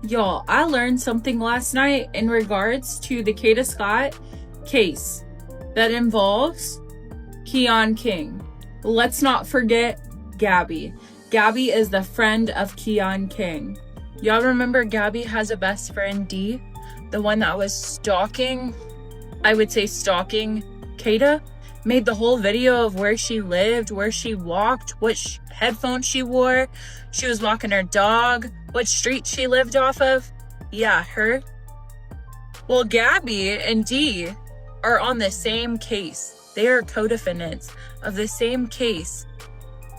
Y'all, I learned something last night in regards to the Kada Scott case that involves Keon King. Let's not forget Gabby. Gabby is the friend of Keon King. Y'all remember Gabby has a best friend, D? The one that was stalking Kata? Made the whole video of where she lived, where she walked, what headphones she wore. She was walking her dog, what street she lived off of. Yeah, her. Well, Gabby and D are on the same case. They are co-defendants of the same case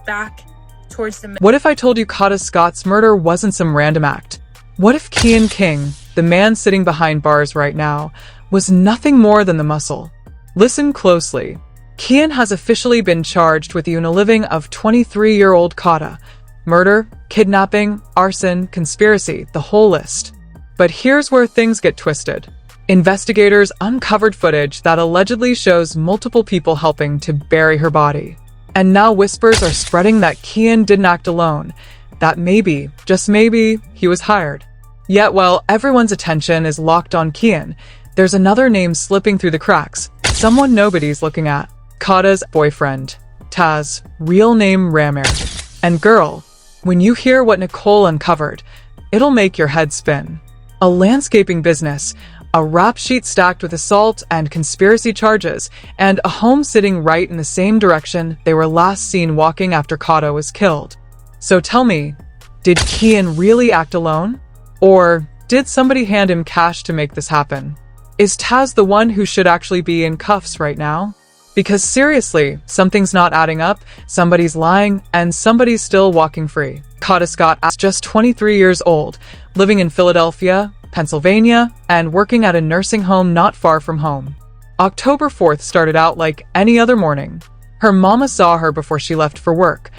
back towards the... What if I told you Kada Scott's murder wasn't some random act? What if Keon King, the man sitting behind bars right now, was nothing more than the muscle? Listen closely. Keon has officially been charged with the unaliving of 23-year-old Kata. Murder, kidnapping, arson, conspiracy, the whole list. But here's where things get twisted. Investigators uncovered footage that allegedly shows multiple people helping to bury her body. And now whispers are spreading that Keon didn't act alone, that maybe, just maybe, he was hired. Yet while everyone's attention is locked on Keon, there's another name slipping through the cracks, someone nobody's looking at. Kata's boyfriend, Taz, real name Ramir. And girl, when you hear what Nicole uncovered, it'll make your head spin. A landscaping business, a rap sheet stacked with assault and conspiracy charges, and a home sitting right in the same direction they were last seen walking after Kata was killed. So tell me, did Keon really act alone? Or did somebody hand him cash to make this happen? Is Taz the one who should actually be in cuffs right now? Because seriously, something's not adding up, somebody's lying, and somebody's still walking free. Kada Scott is just 23 years old, living in Philadelphia, Pennsylvania, and working at a nursing home not far from home. October 4th started out like any other morning. Her mama saw her before she left for work,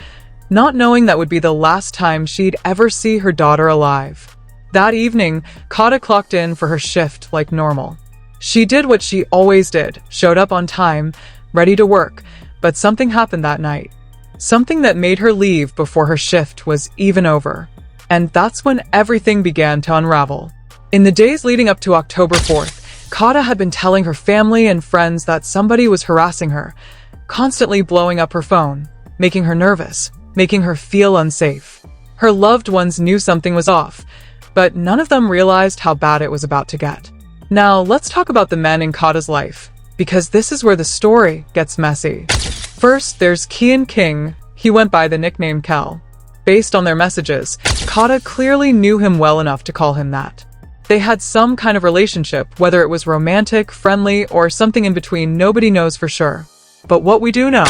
not knowing that would be the last time she'd ever see her daughter alive. That evening, Kata clocked in for her shift like normal. She did what she always did, showed up on time, ready to work, but something happened that night. Something that made her leave before her shift was even over. And that's when everything began to unravel. In the days leading up to October 4th, Kata had been telling her family and friends that somebody was harassing her, constantly blowing up her phone, making her nervous, making her feel unsafe. Her loved ones knew something was off, but none of them realized how bad it was about to get. Now, let's talk about the men in Kata's life, because this is where the story gets messy. First, there's Keon King. He went by the nickname Kel. Based on their messages, Kata clearly knew him well enough to call him that. They had some kind of relationship, whether it was romantic, friendly, or something in between, nobody knows for sure. But what we do know,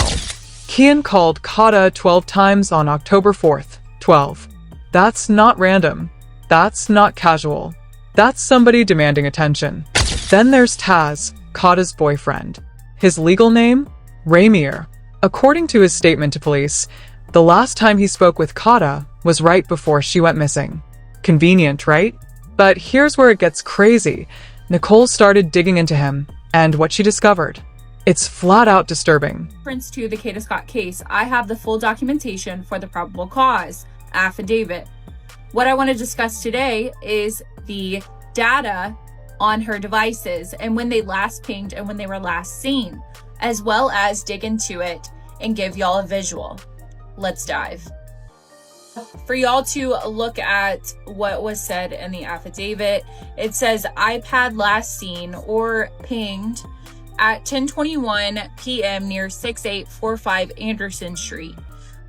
Keon called Kata 12 times on October 4th. 12. That's not random. That's not casual. That's somebody demanding attention. Then there's Taz, Kata's boyfriend. His legal name? Ramir. According to his statement to police, the last time he spoke with Kata was right before she went missing. Convenient, right? But here's where it gets crazy. Nicole started digging into him, and what she discovered. It's flat out disturbing. Reference to the Kada Scott case, I have the full documentation for the probable cause affidavit. What I want to discuss today is the data on her devices and when they last pinged and when they were last seen, as well as dig into it and give y'all a visual. Let's dive. For y'all to look at what was said in the affidavit, it says iPad last seen or pinged at 10:21 p.m. near 6845 Anderson Street.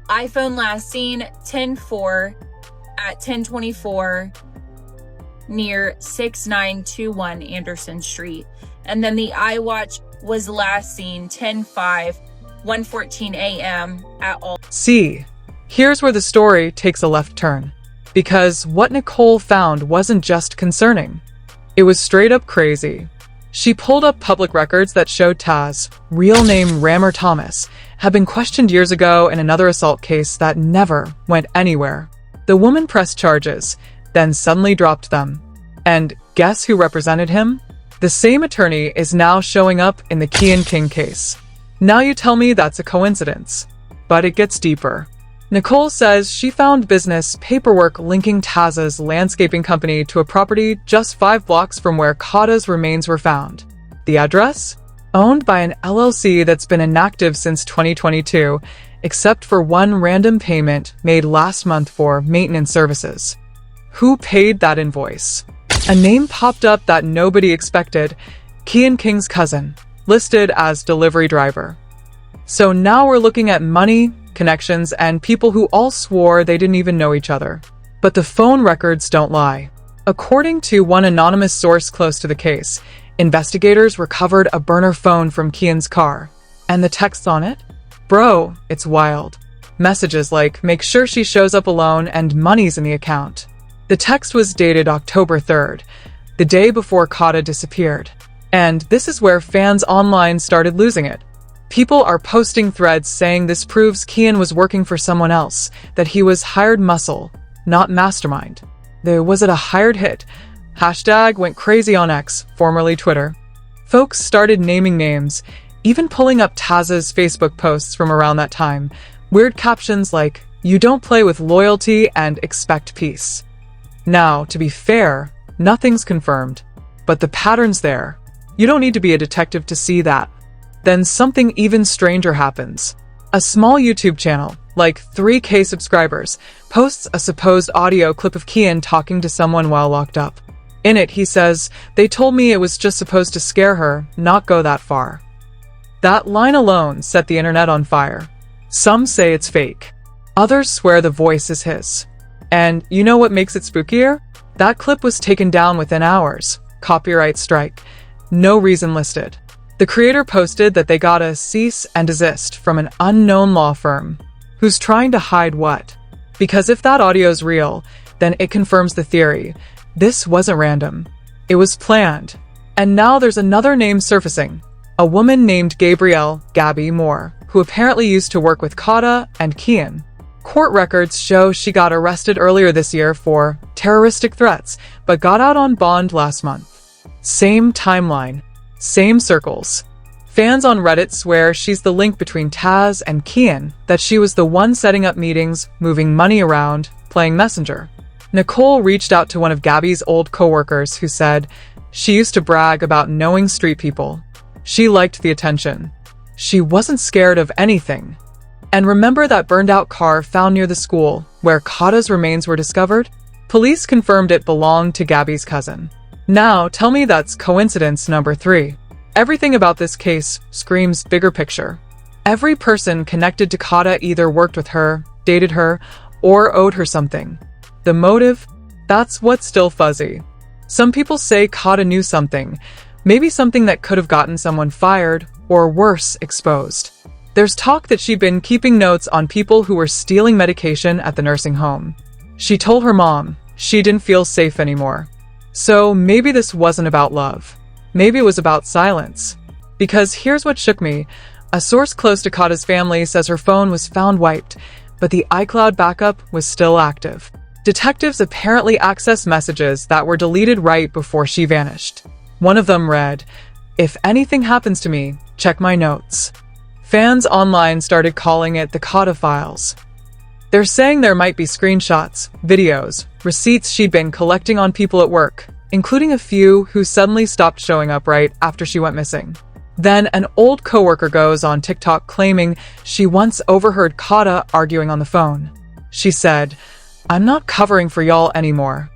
iPhone last seen 10:4 at 10:24 near 6921 Anderson Street. And then the iWatch was last seen 10:5, 1:14 a.m. at all. See, here's where the story takes a left turn. Because what Nicole found wasn't just concerning. It was straight up crazy. She pulled up public records that showed Taz, real name Ramir Thomas, had been questioned years ago in another assault case that never went anywhere. The woman pressed charges, then suddenly dropped them. And guess who represented him? The same attorney is now showing up in the Keon King case. Now you tell me that's a coincidence. But it gets deeper. Nicole says she found business paperwork linking Taza's landscaping company to a property just 5 blocks from where Kata's remains were found. The address? Owned by an LLC that's been inactive since 2022, except for one random payment made last month for maintenance services. Who paid that invoice? A name popped up that nobody expected: Kian King's cousin, listed as delivery driver. So now we're looking at money, connections, and people who all swore they didn't even know each other. But the phone records don't lie. According to one anonymous source close to the case, investigators recovered a burner phone from Kian's car. And the texts on it? Bro, it's wild. Messages like, make sure she shows up alone and money's in the account. The text was dated October 3rd, the day before Kata disappeared. And this is where fans online started losing it. People are posting threads saying this proves Kian was working for someone else, that he was hired muscle, not mastermind. Was it a hired hit? Hashtag went crazy on X, formerly Twitter. Folks started naming names, even pulling up Taza's Facebook posts from around that time. Weird captions like, "You don't play with loyalty and expect peace." Now, to be fair, nothing's confirmed, but the pattern's there. You don't need to be a detective to see that. Then something even stranger happens. A small YouTube channel, like 3K subscribers, posts a supposed audio clip of Kian talking to someone while locked up. In it, he says, "They told me it was just supposed to scare her, not go that far." That line alone set the internet on fire. Some say it's fake. Others swear the voice is his. And you know what makes it spookier? That clip was taken down within hours. Copyright strike. No reason listed. The creator posted that they got a cease and desist from an unknown law firm. Who's trying to hide what? Because if that audio's real, then it confirms the theory. This wasn't random. It was planned. And now there's another name surfacing. A woman named Gabby Moore, who apparently used to work with Kata and Kian. Court records show she got arrested earlier this year for terroristic threats, but got out on bond last month. Same timeline. Same circles. Fans on Reddit swear she's the link between Taz and Kian, that she was the one setting up meetings, moving money around, playing messenger. Nicole reached out to one of Gabby's old coworkers who said she used to brag about knowing street people. She liked the attention. She wasn't scared of anything. And remember that burned-out car found near the school, where Kata's remains were discovered? Police confirmed it belonged to Gabby's cousin. Now, tell me that's coincidence number 3. Everything about this case screams bigger picture. Every person connected to Kata either worked with her, dated her, or owed her something. The motive? That's what's still fuzzy. Some people say Kata knew something, maybe something that could have gotten someone fired, or worse, exposed. There's talk that she'd been keeping notes on people who were stealing medication at the nursing home. She told her mom she didn't feel safe anymore. So maybe this wasn't about love. Maybe it was about silence. Because here's what shook me. A source close to Kata's family says her phone was found wiped, but the iCloud backup was still active. Detectives apparently accessed messages that were deleted right before she vanished. One of them read, "If anything happens to me, check my notes." Fans online started calling it the Kata files. They're saying there might be screenshots, videos, receipts she'd been collecting on people at work, including a few who suddenly stopped showing up right after she went missing. Then an old coworker goes on TikTok claiming she once overheard Kata arguing on the phone. She said, "I'm not covering for y'all anymore."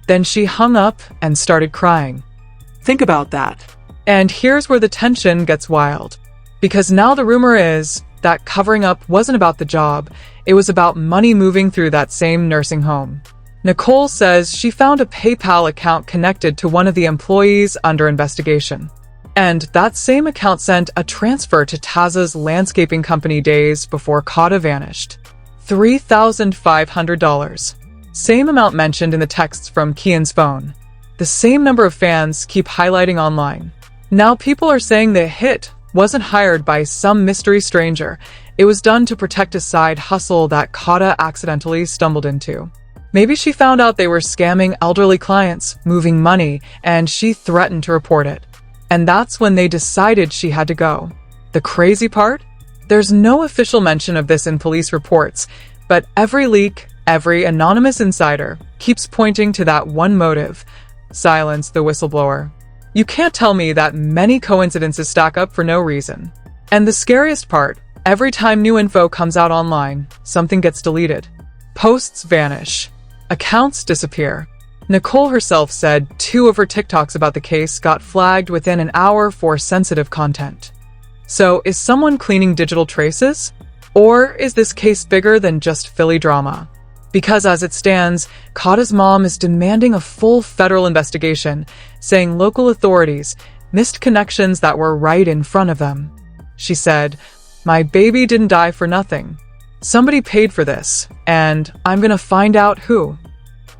Then she hung up and started crying. Think about that. And here's where the tension gets wild. Because now the rumor is that covering up wasn't about the job, it was about money moving through that same nursing home. Nicole says she found a PayPal account connected to one of the employees under investigation. And that same account sent a transfer to Taza's landscaping company days before Kata vanished. $3,500. Same amount mentioned in the texts from Kian's phone. The same number of fans keep highlighting online. Now people are saying the hit wasn't hired by some mystery stranger. It was done to protect a side hustle that Kata accidentally stumbled into. Maybe she found out they were scamming elderly clients, moving money, and she threatened to report it. And that's when they decided she had to go. The crazy part? There's no official mention of this in police reports, But every leak, every anonymous insider keeps pointing to that one motive: silence the whistleblower. You can't tell me that many coincidences stack up for no reason. And the scariest part, every time new info comes out online, something gets deleted. Posts vanish. Accounts disappear. Nicole herself said 2 of her TikToks about the case got flagged within an hour for sensitive content. So, is someone cleaning digital traces? Or is this case bigger than just Philly drama? Because as it stands, Kata's mom is demanding a full federal investigation, saying local authorities missed connections that were right in front of them. She said, "My baby didn't die for nothing. Somebody paid for this, and I'm gonna find out who."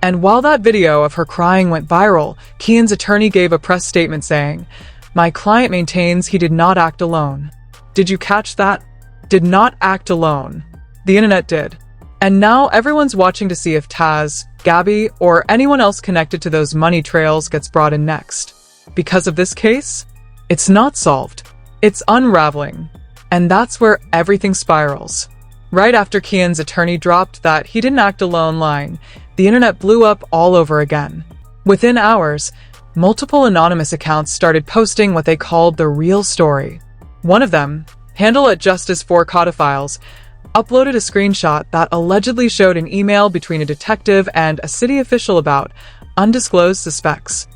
And while that video of her crying went viral, Kian's attorney gave a press statement saying, "My client maintains he did not act alone." Did you catch that? Did not act alone. The internet did. And now everyone's watching to see if Taz, Gabby, or anyone else connected to those money trails gets brought in next. Because of this case, it's not solved. It's unraveling. And that's where everything spirals. Right after Kian's attorney dropped that he didn't act alone line, the internet blew up all over again. Within hours, multiple anonymous accounts started posting what they called the real story. One of them, handle at Justice for Kada Files, uploaded a screenshot that allegedly showed an email between a detective and a city official about undisclosed suspects.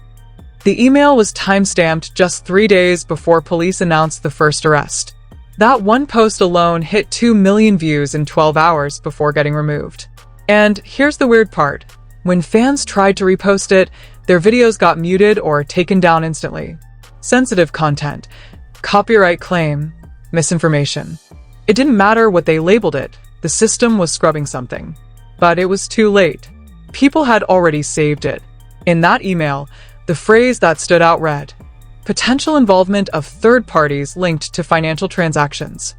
The email was time-stamped just 3 days before police announced the first arrest. That one post alone hit 2 million views in 12 hours before getting removed. And here's the weird part. When fans tried to repost it, their videos got muted or taken down instantly. Sensitive content, copyright claim, misinformation. It didn't matter what they labeled it, the system was scrubbing something. But it was too late. People had already saved it. In that email, the phrase that stood out read, "Potential involvement of third parties linked to financial transactions."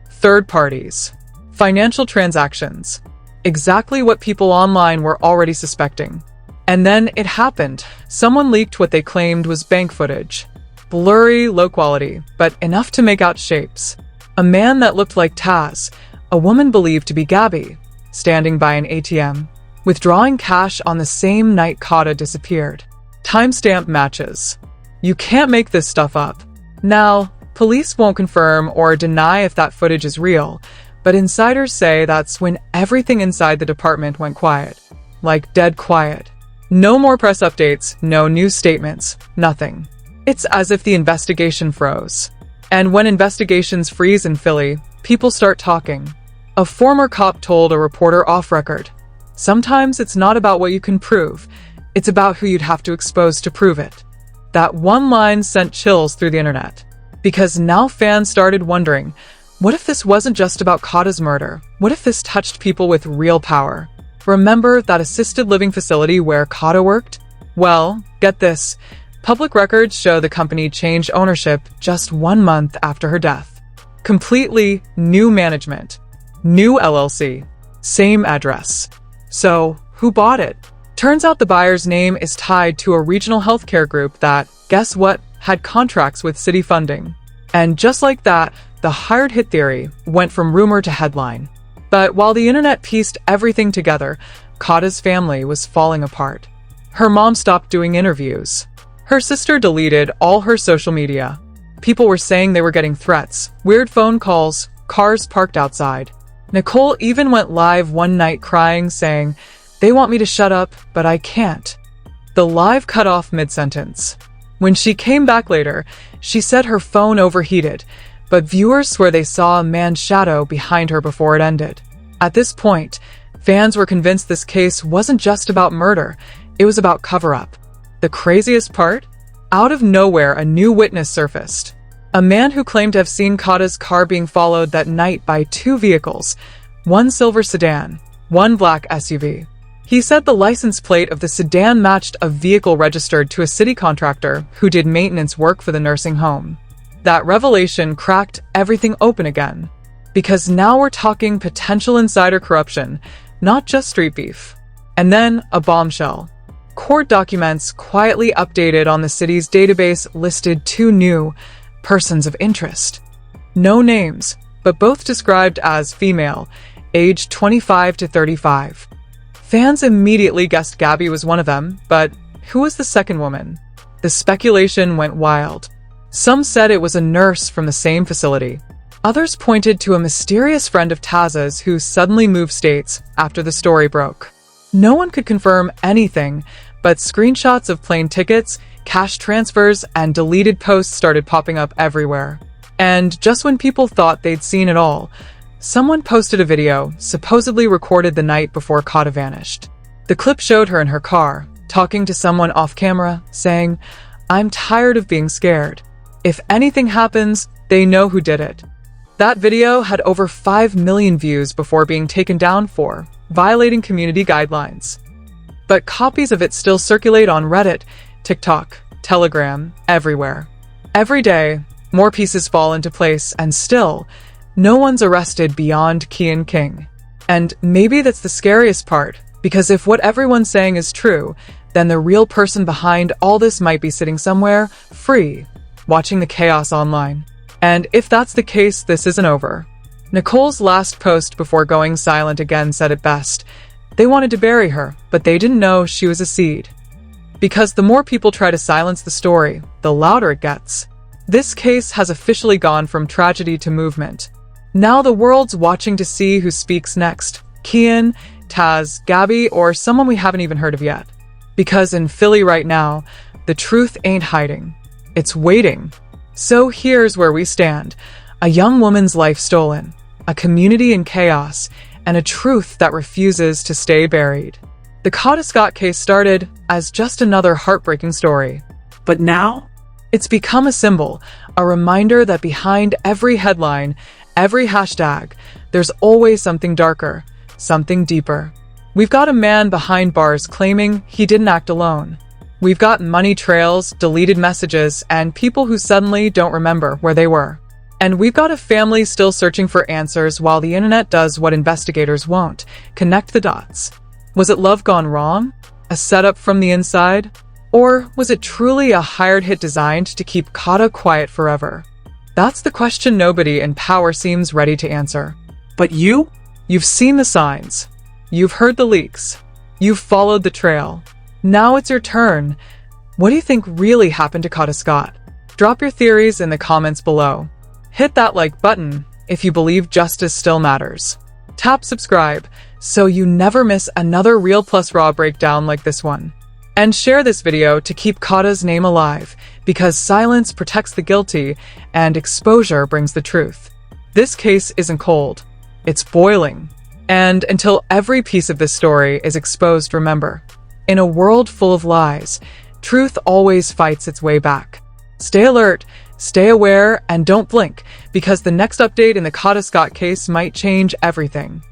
Third parties. Financial transactions. Exactly what people online were already suspecting. And then it happened. Someone leaked what they claimed was bank footage. Blurry, low quality, but enough to make out shapes. A man that looked like Taz, a woman believed to be Gabby, standing by an ATM, withdrawing cash on the same night Kata disappeared. Timestamp matches. You can't make this stuff up. Now, police won't confirm or deny if that footage is real, but insiders say that's when everything inside the department went quiet. Like dead quiet. No more press updates, no news statements, nothing. It's as if the investigation froze. And when investigations freeze in Philly, people start talking. A former cop told a reporter off record, "Sometimes it's not about what you can prove, it's about who you'd have to expose to prove it." That one line sent chills through the internet. Because now fans started wondering, what if this wasn't just about Kata's murder? What if this touched people with real power? Remember that assisted living facility where Kata worked? Well, get this. Public records show the company changed ownership just 1 month after her death. Completely new management. New LLC. Same address. So, who bought it? Turns out the buyer's name is tied to a regional healthcare group that, guess what, had contracts with city funding. And just like that, the hired hit theory went from rumor to headline. But while the internet pieced everything together, Kata's family was falling apart. Her mom stopped doing interviews. Her sister deleted all her social media. People were saying they were getting threats, weird phone calls, cars parked outside. Nicole even went live one night crying, saying, "They want me to shut up, but I can't." The live cut off mid-sentence. When she came back later, she said her phone overheated, but viewers swear they saw a man's shadow behind her before it ended. At this point, fans were convinced this case wasn't just about murder, it was about cover-up. The craziest part? Out of nowhere, a new witness surfaced. A man who claimed to have seen Kata's car being followed that night by 2 vehicles, one silver sedan, one black SUV. He said the license plate of the sedan matched a vehicle registered to a city contractor who did maintenance work for the nursing home. That revelation cracked everything open again. Because now we're talking potential insider corruption, not just street beef. And then a bombshell. Court documents quietly updated on the city's database listed 2 new persons of interest. No names, but both described as female, aged 25 to 35. Fans immediately guessed Gabby was one of them, but who was the second woman? The speculation went wild. Some said it was a nurse from the same facility. Others pointed to a mysterious friend of Taz's who suddenly moved states after the story broke. No one could confirm anything, but screenshots of plane tickets, cash transfers, and deleted posts started popping up everywhere. And just when people thought they'd seen it all, someone posted a video, supposedly recorded the night before Kata vanished. The clip showed her in her car, talking to someone off camera, saying, "I'm tired of being scared. If anything happens, they know who did it." That video had over 5 million views before being taken down for violating community guidelines. But copies of it still circulate on Reddit, TikTok, Telegram, everywhere. Every day, more pieces fall into place, and still, no one's arrested beyond Kian King. And maybe that's the scariest part, because if what everyone's saying is true, then the real person behind all this might be sitting somewhere, free, watching the chaos online. And if that's the case, this isn't over. Nicole's last post before going silent again said it best. They wanted to bury her, but they didn't know she was a seed. Because the more people try to silence the story, the louder it gets. This case has officially gone from tragedy to movement. Now the world's watching to see who speaks next. Kian, Taz, Gabby, or someone we haven't even heard of yet. Because in Philly right now, the truth ain't hiding. It's waiting. So here's where we stand. A young woman's life stolen, a community in chaos, and a truth that refuses to stay buried. The Kada Scott case started as just another heartbreaking story. But now, it's become a symbol, a reminder that behind every headline, every hashtag, there's always something darker, something deeper. We've got a man behind bars claiming he didn't act alone. We've got money trails, deleted messages, and people who suddenly don't remember where they were. And we've got a family still searching for answers while the internet does what investigators won't: connect the dots. Was it love gone wrong? A setup from the inside? Or was it truly a hired hit designed to keep Kata quiet forever? That's the question nobody in power seems ready to answer. But you've seen the signs. You've heard the leaks. You've followed the trail. Now it's your turn. What do you think really happened to Kada Scott? Drop your theories in the comments below. Hit that like button if you believe justice still matters. Tap subscribe so you never miss another Real Plus Raw breakdown like this one. And share this video to keep Kata's name alive, because silence protects the guilty and exposure brings the truth. This case isn't cold. It's boiling. And until every piece of this story is exposed, remember, in a world full of lies, truth always fights its way back. Stay alert, stay aware, and don't blink, because the next update in the Kada Scott case might change everything.